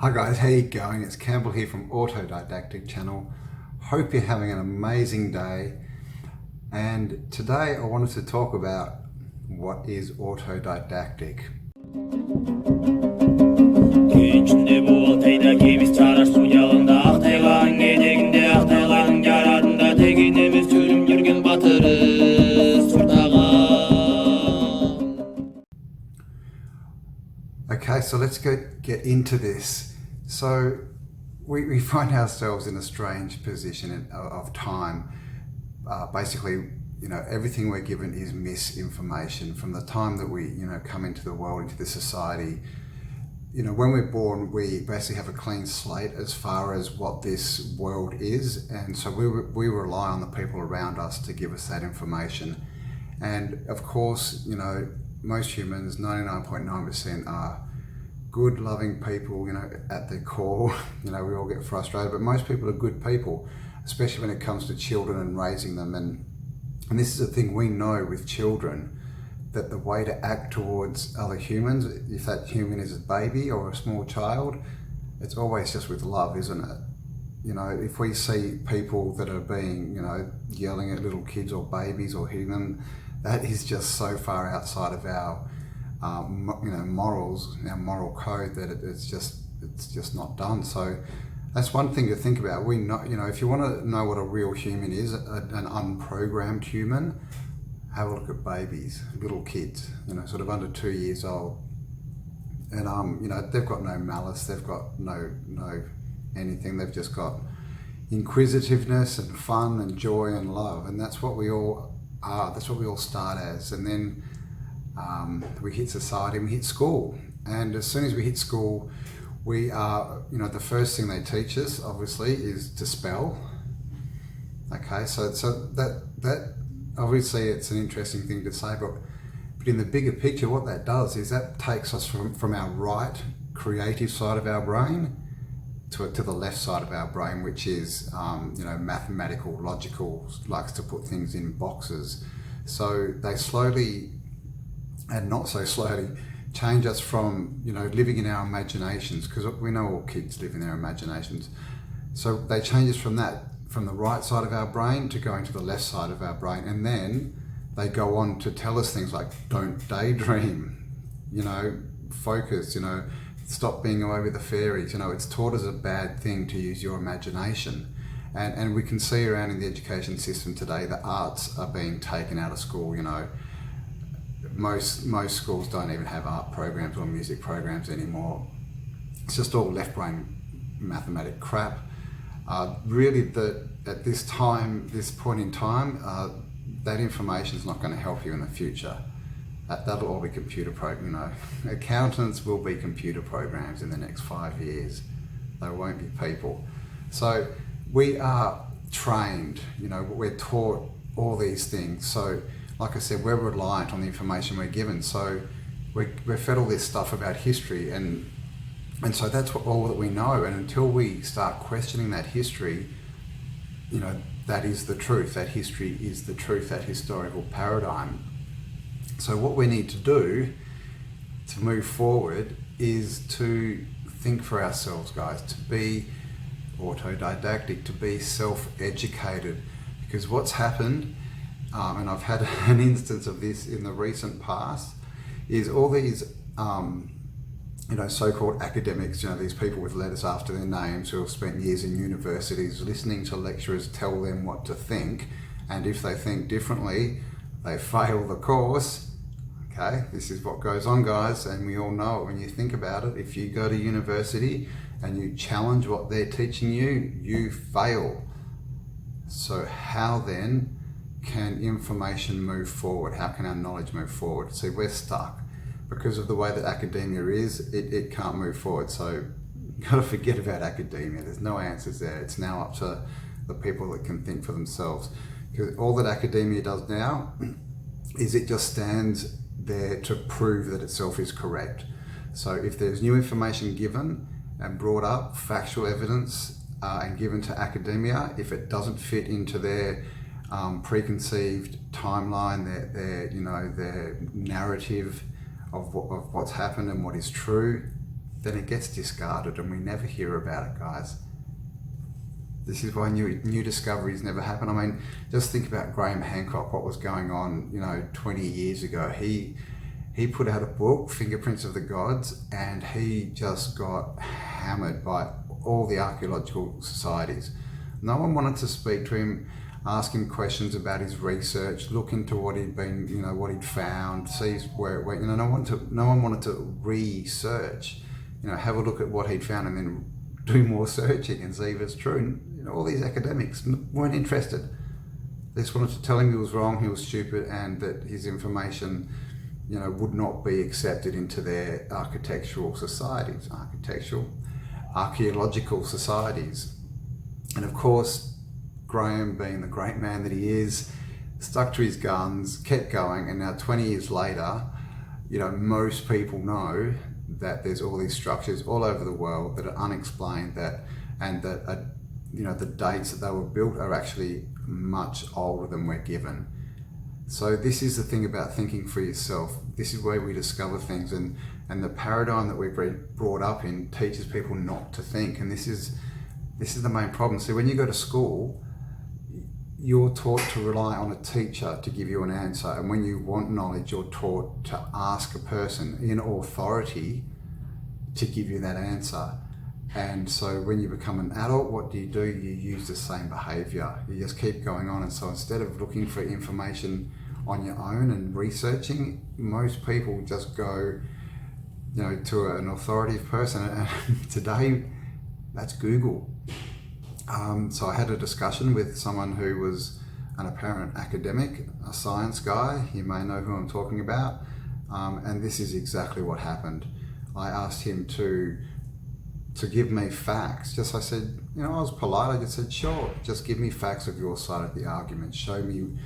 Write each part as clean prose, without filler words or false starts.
Hi guys, how you going? It's Campbell here from Autodidactic Channel. Hope you're having an amazing day. And today I wanted to talk about what is autodidactic. Okay, so let's get into this. So we find ourselves in a strange position of time. Basically, everything we're given is misinformation from the time that we, come into the world, into this society. When we're born, we basically have a clean slate as far as what this world is. And so we rely on the people around us to give us that information. And of course, most humans, 99.9% are good, loving people, at their core. We all get frustrated, but most people are good people, especially when it comes to children and raising them. And this is a thing we know with children, that the way to act towards other humans, if that human is a baby or a small child, it's always just with love, isn't it? If we see people that are being, yelling at little kids or babies or hitting them, that is just so far outside of our, morals, our moral code, that it's just not done. So that's one thing to think about. We know, if you want to know what a real human is, an unprogrammed human, have a look at babies, little kids, sort of under 2 years old, and they've got no malice, they've got no anything. They've just got inquisitiveness and fun and joy and love, and that's what we all are. That's what we all start as, and then we hit society and we hit school. And as soon as we hit school, we are, the first thing they teach us, obviously, is to spell. Okay, so that obviously it's an interesting thing to say, but in the bigger picture, what that does is that takes us from our right creative side of our brain to the left side of our brain, which is mathematical, logical, likes to put things in boxes. So they slowly and not so slowly change us from living in our imaginations, because we know all kids live in their imaginations. So they change us from the right side of our brain to going to the left side of our brain, and then they go on to tell us things like, don't daydream, focus, stop being away with the fairies. It's taught as a bad thing to use your imagination. And we can see around in the education system today, the arts are being taken out of school. Most schools don't even have art programs or music programs anymore. It's just all left brain mathematic crap. Really, at this point in time, that information is not going to help you in the future. That'll all be computer accountants will be computer programs in the next 5 years. They won't be people. So we are trained, we're taught all these things. So like I said, we're reliant on the information we're given. So we're fed all this stuff about history, and so that's all that we know. And until we start questioning that history, that is the truth. That history is the truth, that historical paradigm. So what we need to do to move forward is to think for ourselves, guys, to be autodidactic, to be self-educated. Because what's happened, and I've had an instance of this in the recent past, is all these so-called academics, these people with letters after their names who have spent years in universities listening to lecturers tell them what to think, and if they think differently, they fail the course. Okay, this is what goes on, guys, and we all know it when you think about it. If you go to university and you challenge what they're teaching you, you fail. So how then can information move forward? How can our knowledge move forward? See, we're stuck. Because of the way that academia is, it can't move forward. So you've got to forget about academia. There's no answers there. It's now up to the people that can think for themselves. Because all that academia does now is it just stands there to prove that itself is correct. So if there's new information given and brought up, factual evidence, and given to academia, if it doesn't fit into their preconceived timeline, their narrative of what's happened and what is true, then it gets discarded and we never hear about it, guys. This is why new discoveries never happen. I mean, just think about Graham Hancock, what was going on, 20 years ago. He put out a book, Fingerprints of the Gods, and he just got hammered by all the archaeological societies. No one wanted to speak to him, ask him questions about his research, look into what he'd been, what he'd found, see where it went. No one wanted to research, have a look at what he'd found and then do more searching and see if it's true. And, all these academics weren't interested. They just wanted to tell him he was wrong, he was stupid, and that his information, would not be accepted into their archaeological societies. And of course, Graham, being the great man that he is, stuck to his guns, kept going, and now 20 years later, most people know that there's all these structures all over the world that are unexplained, the dates that they were built are actually much older than we're given. So this is the thing about thinking for yourself. This is where we discover things, and the paradigm that we've brought up in teaches people not to think, and this is the main problem. So when you go to school, you're taught to rely on a teacher to give you an answer, and when you want knowledge, you're taught to ask a person in authority to give you that answer. And so when you become an adult, what do? You use the same behavior. You just keep going on. And so instead of looking for information on your own and researching, most people just go, to an authoritative person. And today, that's Google. So I had a discussion with someone who was an apparent academic, a science guy. You may know who I'm talking about. And this is exactly what happened. I asked him to give me facts. I said, I was polite. I just said, sure, just give me facts of your side of the argument. Show me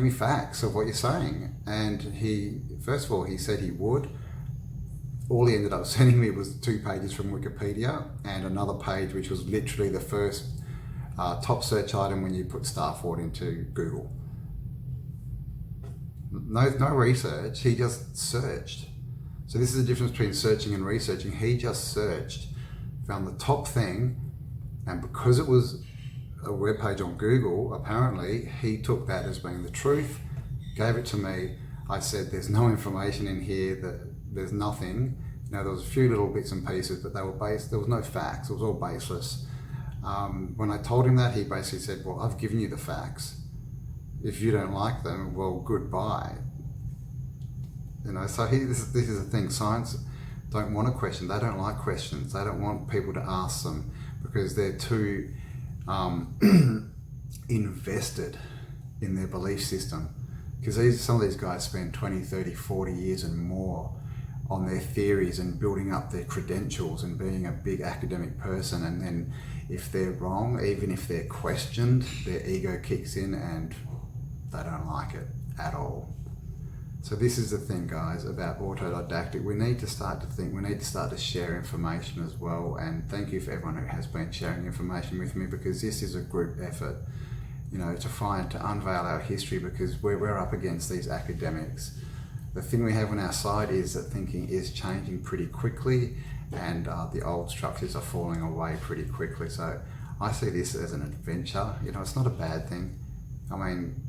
facts of what you're saying. And he said he would. All he ended up sending me was 2 pages from Wikipedia and another page which was literally the first top search item when you put Starford into Google. No research, he just searched. So this is the difference between searching and researching. He just searched, found the top thing, and because it was a web page on Google, apparently he took that as being the truth, gave it to me. I said, there's no information in here, there's nothing. There was a few little bits and pieces, but there was no facts, it was all baseless. When I told him that, he basically said, well, I've given you the facts. If you don't like them, well, goodbye. So this is the thing, science don't want a question. They don't like questions. They don't want people to ask them because they're too invested in their belief system. Because some of these guys spend 20, 30, 40 years and more on their theories and building up their credentials and being a big academic person. And then if they're wrong, even if they're questioned, their ego kicks in and they don't like it at all. So this is the thing, guys, about autodidactic. We need to start to think, we need to start to share information as well. And thank you for everyone who has been sharing information with me, because this is a group effort, to unveil our history, because we're up against these academics. The thing we have on our side is that thinking is changing pretty quickly, and the old structures are falling away pretty quickly. So I see this as an adventure. It's not a bad thing. I mean,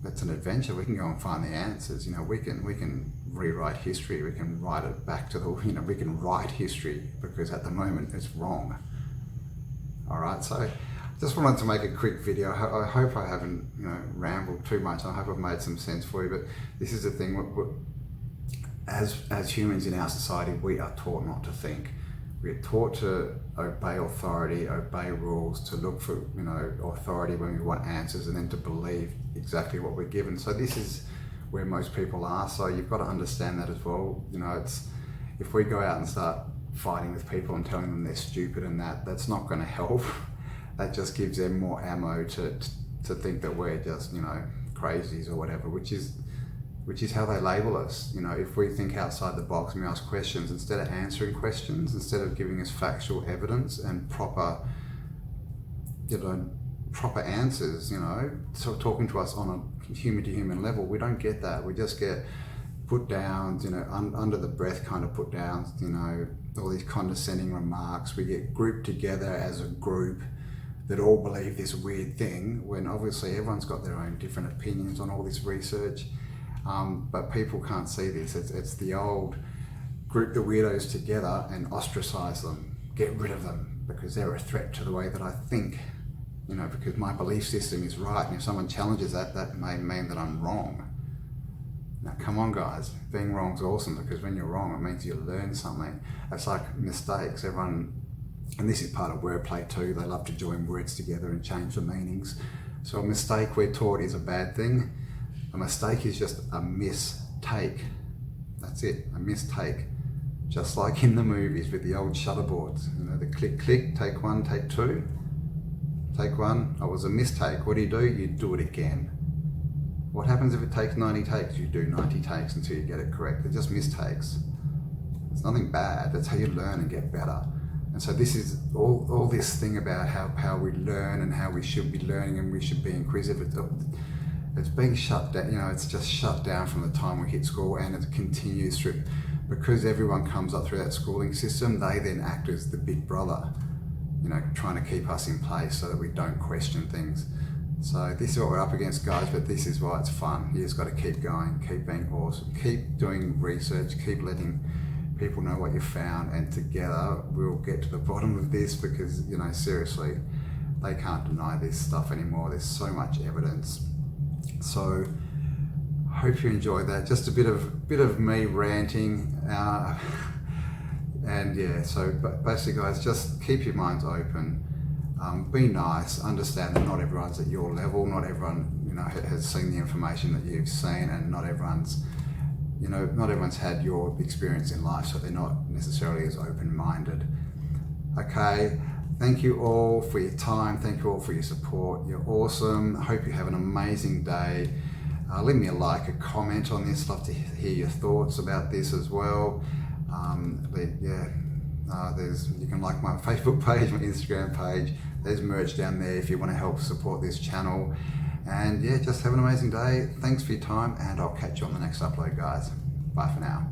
it's an adventure. We can go and find the answers. We can rewrite history. We can write it back to we can write history, because at the moment it's wrong. All right. So just wanted to make a quick video. I hope I haven't rambled too much. I hope I've made some sense for you. But this is the thing. As humans in our society, we are taught not to think. We're taught to obey authority, obey rules, to look for authority when we want answers, and then to believe exactly what we're given. So this is where most people are. So you've got to understand that as well. It's, if we go out and start fighting with people and telling them they're stupid and that's not going to help. That just gives them more ammo to think that we're just crazies or whatever, which is how they label us. If we think outside the box and we ask questions, instead of answering questions, instead of giving us factual evidence and proper answers, so talking to us on a human to human level, we don't get that. We just get put downs, you know, under the breath kind of put downs, you know, all these condescending remarks. We get grouped together as a group that all believe this weird thing, when obviously everyone's got their own different opinions on all this research, but people can't see this. It's the old group the weirdos together and ostracize them, get rid of them, because they're a threat to the way that I think, you know, because my belief system is right, and if someone challenges that, that may mean that I'm wrong. Now, come on, guys. Being wrong's awesome, because when you're wrong, it means you learn something. It's like mistakes. Everyone, and this is part of wordplay too, they love to join words together and change the meanings. So a mistake, we're taught, is a bad thing. A mistake is just a mistake. That's it, a mistake. Just like in the movies with the old shutterboards, you know, the click, click, take one, take two. Take one, oh, it was a mistake. What do? You do it again. What happens if it takes 90 takes? You do 90 takes until you get it correct. They're just mistakes. It's nothing bad. That's how you learn and get better. And so this is all this thing about how we learn and how we should be learning and we should be inquisitive. It's being shut down, you know, it's just shut down from the time we hit school, and it continues through. Because everyone comes up through that schooling system, they then act as the big brother, you know, trying to keep us in place so that we don't question things. So this is what we're up against, guys, but this is why it's fun. You just got to keep going, keep being awesome, keep doing research, keep letting people know what you found, and together we'll get to the bottom of this, because, you know, seriously, they can't deny this stuff anymore. There's so much evidence. So hope you enjoyed that. Just a bit of me ranting, and yeah. So basically, guys, just keep your minds open. Be nice. Understand that not everyone's at your level. Not everyone, you know, has seen the information that you've seen, and not everyone's had your experience in life, so they're not necessarily as open-minded. Okay. Thank you all for your time. Thank you all for your support. You're awesome. I hope you have an amazing day. Leave me a like, a comment on this. Love to hear your thoughts about this as well. You can like my Facebook page, my Instagram page. There's merch down there if you want to help support this channel. And yeah, just have an amazing day. Thanks for your time, and I'll catch you on the next upload, guys. Bye for now.